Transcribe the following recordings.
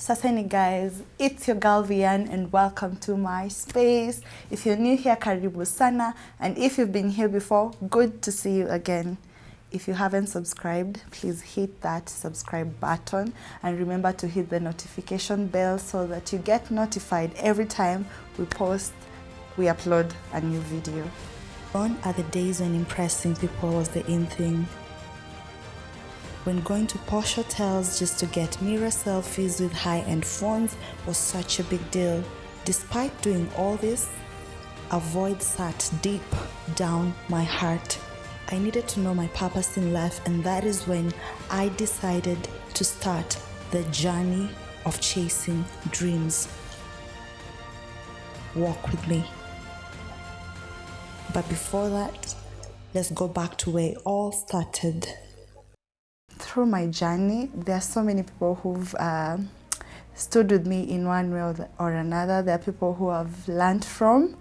Saseni guys, it's your girl Vian and welcome to my space. If you're new here, karibu sana, and if you've been here before, good to see you again. If you haven't subscribed, please hit that subscribe button and remember to hit the notification bell so that you get notified every time we upload a new video. Gone are the days when impressing people was the in thing. When going to posh hotels just to get mirror selfies with high-end phones was such a big deal. Despite doing all this, a void sat deep down my heart. I needed to know my purpose in life, and that is when I decided to start the journey of chasing dreams. Walk with me. But before that, let's go back to where it all started. Through my journey, there are so many people who've stood with me in one way or another. There are people who have learned from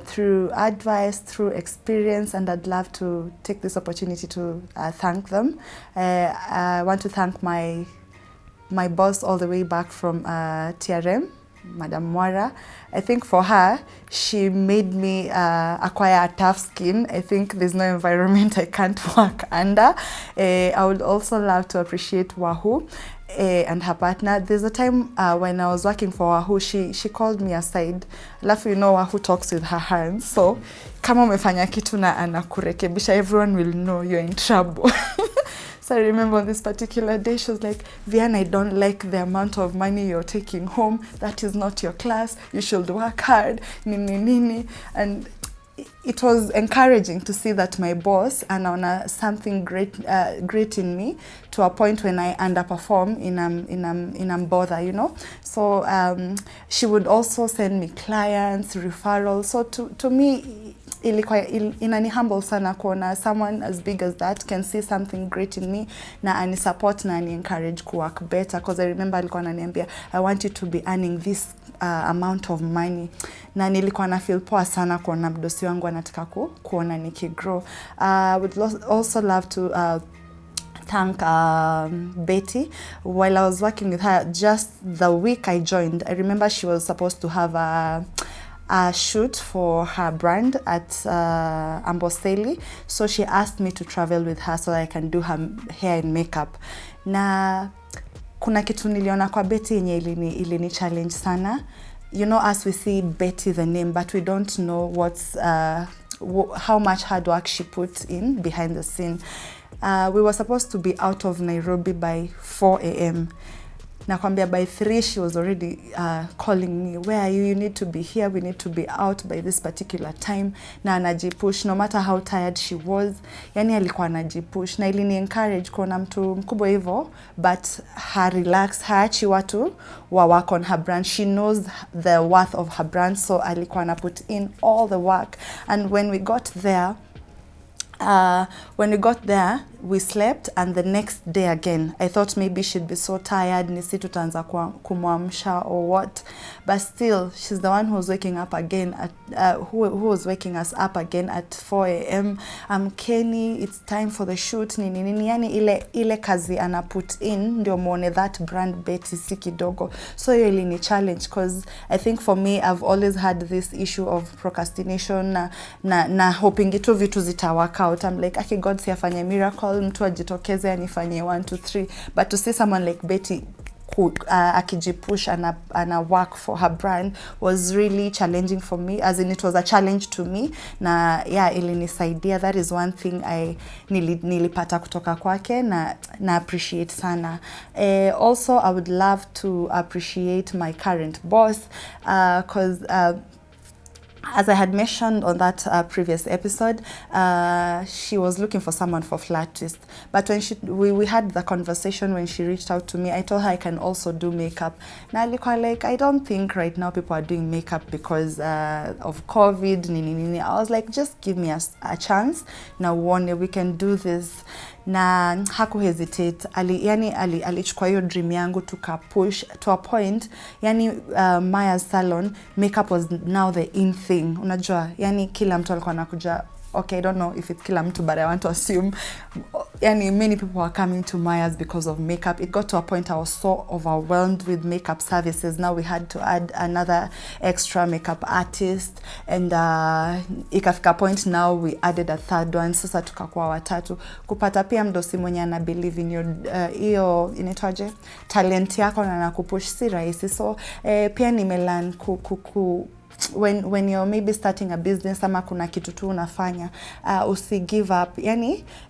through advice, through experience, and I'd love to take this opportunity to thank them. I want to thank my boss all the way back from TRM, Madam Mwara. I think for her, she made me acquire a tough skin. I think there's no environment I can't work under. I would also love to appreciate WAHU and her partner. There's a time when I was working for WAHU, she called me aside. Alafu, you know, WAHU talks with her hands. So, kama umefanya kitu na anakurekebisha, everyone will know you're in trouble. So I remember on this particular day, she was like, Vian, I don't like the amount of money you're taking home. That is not your class. You should work hard. Nini, nini. And it was encouraging to see that my boss anaona something great in me to a point when I underperform in bother, you know. So she would also send me clients, referrals. So to me, inani humble sana kuona someone as big as that can see something great in me na ani support na ani encourage to work better, because I remember alikuwa ananiambia, I want you to be earning this amount of money, na nilikuwa na feel poa sana kuona mdosi wangu anataka kuona nikigrow. Would also love to thank Betty. While I was working with her, just the week I joined, I remember she was supposed to have a shoot for her brand at Amboseli. So she asked me to travel with her so that I can do her hair and makeup. Na kuna kitu niliona kwa Betty yenye ilini challenge sana. You know, as we see Betty the name, but we don't know how much hard work she put in behind the scene. We were supposed to be out of Nairobi by 4 a.m. Nakwambia by 3 she was already calling me, where are you? You need to be here. We need to be out by this particular time. Na anajipush no matter how tired she was. Yani alikuwa anajipush na ilini encourage kuona mtu mkubwa hivyo, but her relax, haachi watu wa work on her brand. She knows the worth of her brand, so alikuwa ana put in all the work. And when we got there, we slept, and the next day again, I thought maybe she'd be so tired, nisi tutaanza kumwamsha or what, but still, she's the one who's waking up again who was waking us up again at 4 a.m. Kenny, it's time for the shoot, nini nini, yani ile kazi ana put in, ndio muone that brand Betty si kidogo. So hiyo ilini challenge, because I think for me, I've always had this issue of procrastination na hoping itu vitu zitawaka out. I'm like, okay, God si afanye miracle, mtu ajitokeze anifanye 1 2 3, but to see someone like Betty who akijipush ana work for her brand was really challenging for me, as in it was a challenge to me, na yeah, ilinisaidia. That is one thing nilipata kutoka kwake na appreciate sana. Also, I would love to appreciate my current boss, because as I had mentioned on that previous episode, she was looking for someone for flat twist. But when we had the conversation, when she reached out to me, I told her I can also do makeup. Now, like, I don't think right now people are doing makeup because of COVID. I was like, just give me a chance. Now, we can do this. Na haku hesitate, alichukua hiyo dream yangu tukapush to a point, yani Maya's salon, makeup was now the in thing. Unajua, yani kila mtu alikuwa anakuja okay, I don't know if it's kila mtu, but I want to assume many people are coming to Maya's because of makeup. It got to a point I was so overwhelmed with makeup services. Now we had to add another extra makeup artist, and ikafika point now we added a third one. Sasa tukakuwa watatu. Kupata pia mdosi mwenye ana believe in your inaitwaje talent yako na nakupush si rahisi. So pia nimelearn when you're maybe starting a business ama kuna kitu tu unafanya, usi give up,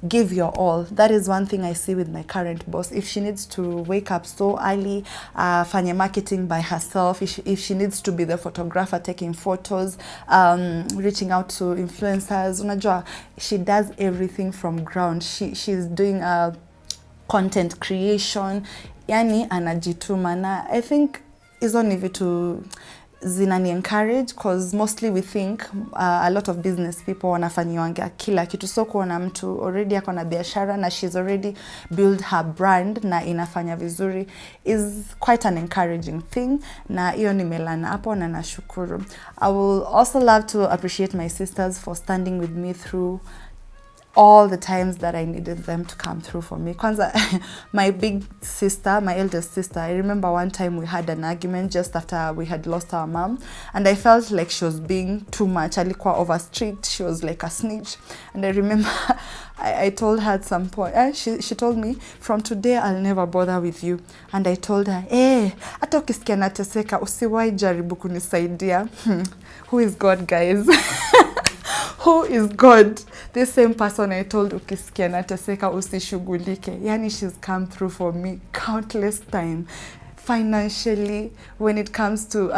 give your all. That is one thing I see with my current boss. If she needs to wake up so early, fanya marketing by herself, if she needs to be the photographer taking photos, reaching out to influencers, unajua, she does everything from ground. She's doing content creation, anajituma. Na I think hizo ni vitu zinani encourage, because mostly we think a lot of business people wanafanyiwanga kila kitu. So kuona mtu already akona biashara na she's already built her brand na inafanya vizuri is quite an encouraging thing, na hiyo nimelana hapo na nashukuru. I will also love to appreciate my sisters for standing with me through all the times that I needed them to come through for me. Kwanza, my big sister, my eldest sister, I remember one time we had an argument just after we had lost our mom, and I felt like she was being too much. Alikuwa over strict, she was like a snitch. And I remember I told her at some point, she told me, from today I'll never bother with you. And I told her, hata ukisikia nateseka usiwahi jaribu kunisaidia. Who is God, guys? Who is God? This same person I told ukisikia nateseka usishughulike. She's come through for me countless time. Financially, when it comes to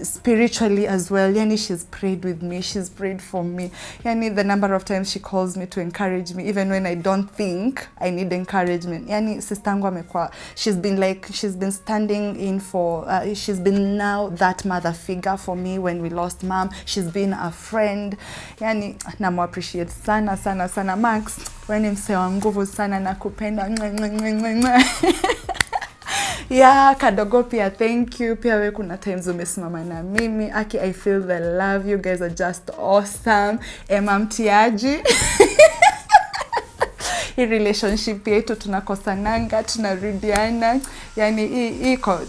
spiritually as well. She's prayed with me, she's prayed for me. The number of times she calls me to encourage me, even when I don't think I need encouragement. Sistangu amekuwa, she's been standing in for, she's been now that mother figure for me when we lost mom. She's been a friend. Namu appreciate sana sana sana. Max, when mse wa nguvu sana nakupenda. Kadogo pia, thank you. Pia we kuna times umesimama na mimi. Aki, I feel the love. You guys are just awesome. Emma mtiaji. Hii relationship yetu tunakosananga, tunarudiana.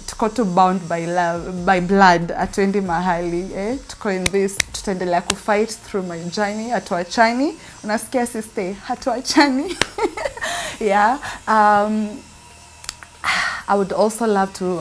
Tuko tu bound by love, by blood. Atwendi mahali. Tuko in this. Tutaendelea kufight through my journey. Hatuachani. Unasikia sister? Hatuachani. I would also love to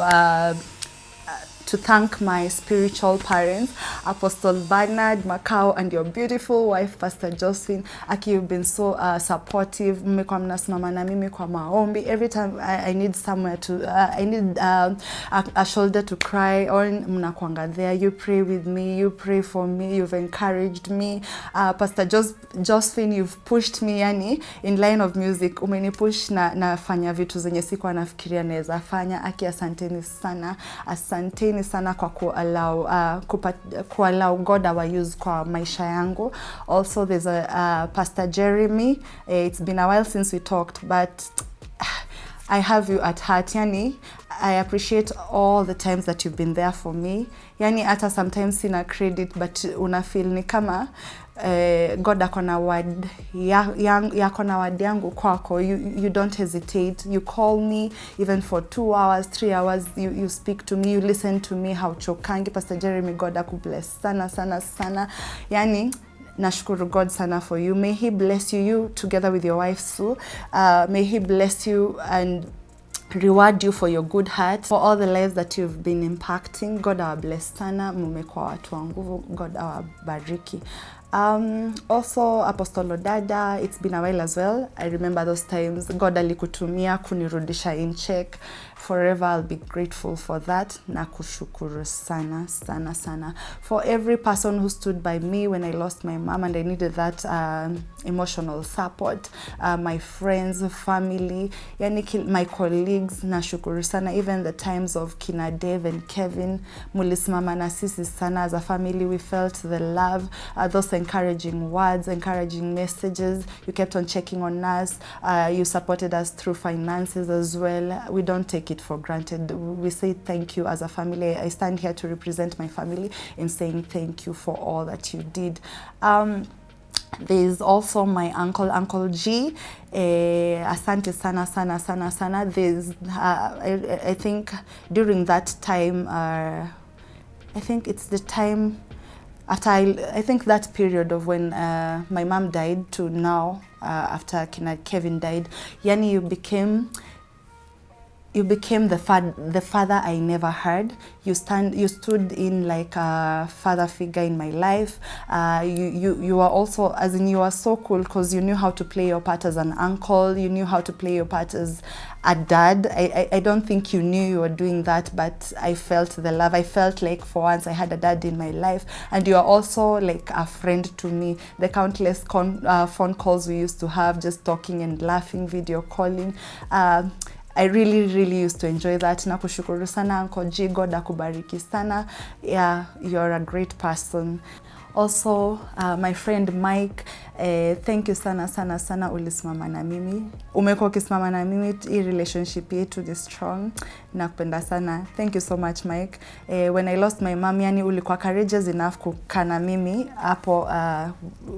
thank my spiritual parents, Apostle Bernard, Macau, and your beautiful wife, Pastor Josephine. Aki, you've been so supportive. Mmekuwa mnasimama na mimi kwa maombi. Every time I need somewhere to, I need a shoulder to cry on, mnakuanga there. You pray with me, you pray for me, you've encouraged me. Pastor Josephine, you've pushed me, in line of music. Umenipush na fanya vitu zenye sikuwa nafikiria naweza fanya. Aki, asanteni sana. Asanteni sana kwa kuallow God our use kwa maisha yangu. Also, there's a Pastor Jeremy. It's been a while since we talked, but I have you at heart. I appreciate all the times that you've been there for me. Hata sometimes sina credit, but unafeel ni kama God akona word yakona word yangu kwako. You don't hesitate. You call me even for 2 hours, 3 hours. You speak to me, you listen to me. Hauchokangi. Pastor Jeremy, God akubless sana sana sana. Nashukuru God sana for you. May he bless you together with your wife Sue. May he bless you and reward you for your good heart, for all the lives that you've been impacting. God bless sana. Mumekuwa watu wa nguvu. God bariki. Also, Apostle Odada, it's been a while as well. I remember those times. God alikutumia kunirudisha in check. Forever I'll be grateful for that. Nakushukuru sana, sana, sana. For every person who stood by me when I lost my mom and I needed that emotional support. My friends, family, my colleagues, nashukuru sana. Even the times of Kina Dave and Kevin, mulisimama na sisi sana. As a family, we felt the love, those encouraging words, encouraging messages. You kept on checking on us. You supported us through finances as well. We don't take it for granted. We say thank you as a family. I stand here to represent my family in saying thank you for all that you did. There's also my Uncle G. Asante sana sana sana sana. There's I think during that time, I think it's the time after I think that period of when my mom died to now, after Kevin died, yani you became the father I never had. You stood in like a father figure in my life. You were also, as in, you were so cool because you knew how to play your part as an uncle. You knew how to play your part as a dad. I don't think you knew you were doing that, but I felt the love. I felt like for once I had a dad in my life, and you are also like a friend to me. The countless phone calls we used to have, just talking and laughing, video calling. I really used to enjoy that. Nakushukuru sana Uncle G, God akubariki sana. Yeah, you're a great person. Also, my friend Mike, thank you sana sana sana, ulisimama na mimi. Umekuwa ukisimama na mimi, hii relationship yetu is strong. Nakupenda sana. Thank you so much, Mike. When I lost my mom, yani ulikuwa courageous enough kukaa na mimi hapo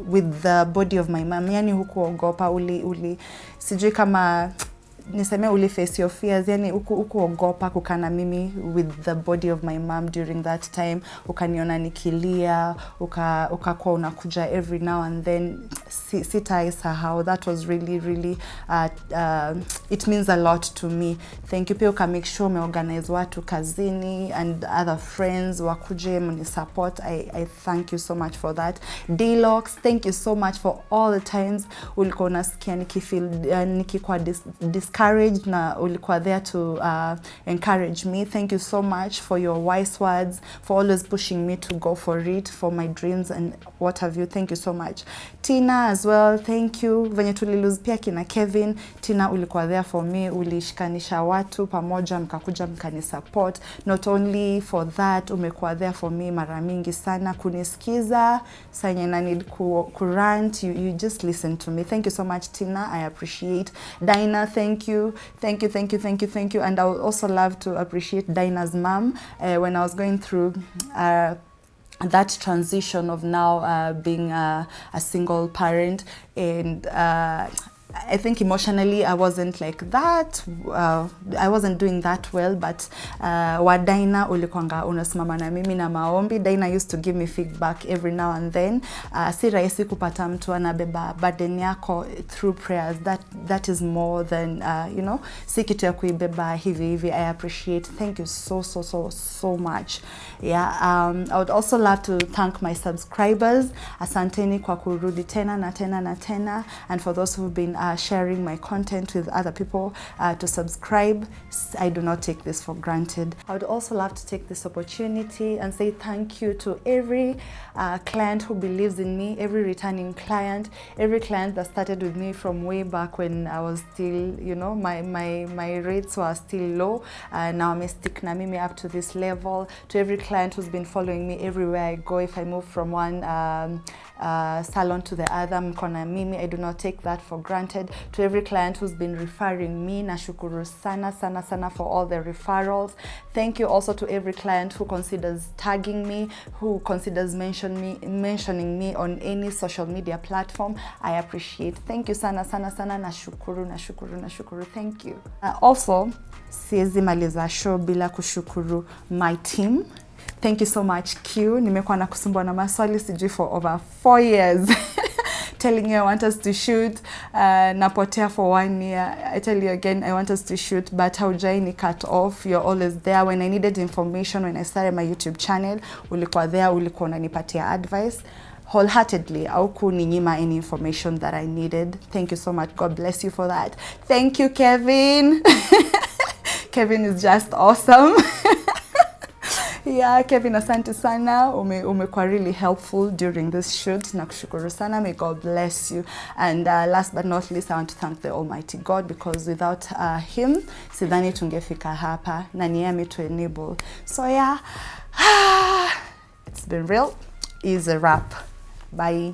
with the body of my mom. Yani hukuogopa, sijui kama niseme uli face your fears, yani ukuogopa kukaa na mimi with the body of my mom during that time. Ukaniona nikilia, ukakuwa unakuja every now and then. Sitaisahau. That was really it means a lot to me. Thank you. Pia make sure me organize watu kazini and other friends wakuje mni support. I thank you so much for that. Deluxe, thank you so much for all the times ulikuwa unasikia nikikuwa discouraged na ulikuwa there to encourage me. Thank you so much for your wise words, for always pushing me to go for it, for my dreams and what have you. Thank you so much. Tina as well, thank you. Venye tulilose pia kina Kevin, Tina ulikuwa there for me, ulishikanisha watu pamoja, mkakuja mkani support. Not only for that, umekuwa there for me mara mingi sana, kunisikiza sanye na need kurant, you just listen to me. Thank you so much, Tina. I appreciate. Dinah, thank you. Thank you. And I would also love to appreciate Dinah's mom. When I was going through that transition of now being a single parent, and I think emotionally I wasn't like that. I wasn't doing that well, but wa Dinah ulikuanga unasimama na mimi na maombi. Dinah used to give me feedback every now and then. Si rahisi kupata mtu anabeba burden yako through prayers. That is more than you know, si kitu ya kuibeba hivi. I appreciate. Thank you so much. Yeah, I would also love to thank my subscribers. Asanteni kwa kurudi tena na tena, and for those who've been sharing my content with other people to subscribe. I do not take this for granted. I would also love to take this opportunity and say thank you to every client who believes in me, every returning client, every client that started with me from way back when I was still, you know, my rates were still low. Now I'm stick na mimi up to this level. To every client who's been following me everywhere I go, if I move from one salon to the other, mkona mimi, I do not take that for granted. To every client who's been referring me, nashukuru sana for all the referrals. Thank you also to every client who considers tagging me, who considers mentioning me on any social media platform. I appreciate. Thank you sana, nashukuru. Thank you. Also, siezi maliza show bila kushukuru my team. Thank you so much, Q. Nimekuwa na kusumbua na maswali sijui for over 4 years. Telling you I want us to shoot, napotea for 1 year. I tell you again, I want us to shoot, but haujai ni cut off. You're always there. When I needed information, when I started my YouTube channel, ulikuwa there, ulikuwa unanipatia advice. Wholeheartedly, au kuninyima any information that I needed. Thank you so much. God bless you for that. Thank you, Kevin. Kevin is just awesome. Yeah, Kevin, asante sana. Umekuwa really helpful during this shoot. Nakushukuru sana. May God bless you. And last but not least, I want to thank the Almighty God, because without him, sidhani tungefika hapa. Na ni yeye ametuenable. So yeah, it's been real. Is a wrap. Bye.